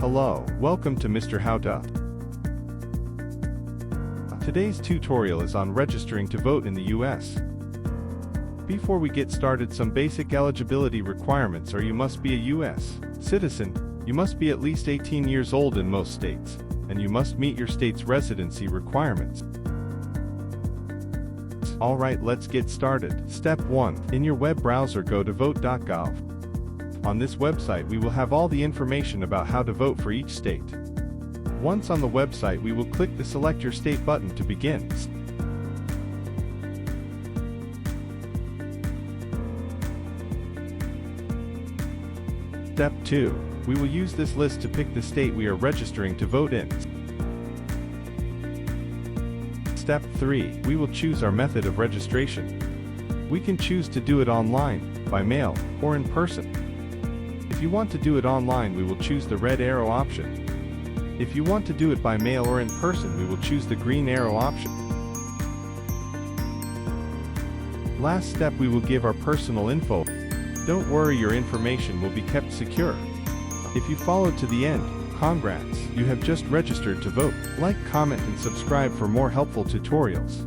Hello, welcome to Mr. How To. Today's tutorial is on registering to vote in the US. Before we get started, some basic eligibility requirements are: you must be a US citizen, you must be at least 18 years old in most states, and you must meet your state's residency requirements. Alright, let's get started. Step 1. In your web browser, go to vote.gov. On this website we will have all the information about how to vote for each state. Once on the website, we will click the Select Your State button to begin. Step 2. We will use this list to pick the state we are registering to vote in. Step 3. We will choose our method of registration. We can choose to do it online, by mail, or in person. If you want to do it online, we will choose the red arrow option. If you want to do it by mail or in person, we will choose the green arrow option. Last step, we will give our personal info. Don't worry, your information will be kept secure. If you followed to the end, congrats, you have just registered to vote. Like, comment and subscribe for more helpful tutorials.